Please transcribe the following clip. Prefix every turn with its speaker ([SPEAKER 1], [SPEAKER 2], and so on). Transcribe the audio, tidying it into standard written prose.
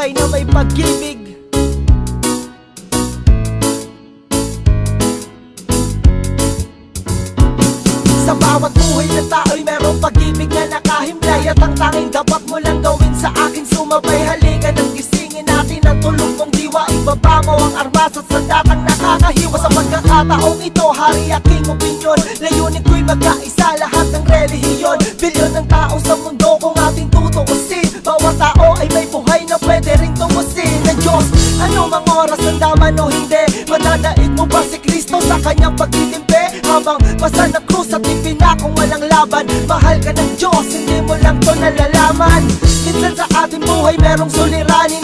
[SPEAKER 1] buhay na may pag-ibig. Sa bawat buhay na tao'y merong pag-ibig na nakahimlay, at ang tanging dapat mo lang gawin sa akin sumabay. Halika nang gisingin natin ang tulog mong diwa, ibaba mo ang armas at sandatang nakakahiwa. Sa pagkakataong ito, hari aking opinyon, layunin ko'y magkaisa lahat ng relihiyon. Bilyon ng tao sa mundo kung ating tutuusin, bawat tao ay may buhay na pwede ring tumusin ng Diyos. Ano mang oras ng daman o hindi, madadaig mo ba si Kristo sa kanyang pagtitimpi? Habang basa na krus at ipinakong walang laban, mahal ka ng Diyos, hindi mo lang to nalalaman. Minsan sa ating buhay merong suliranin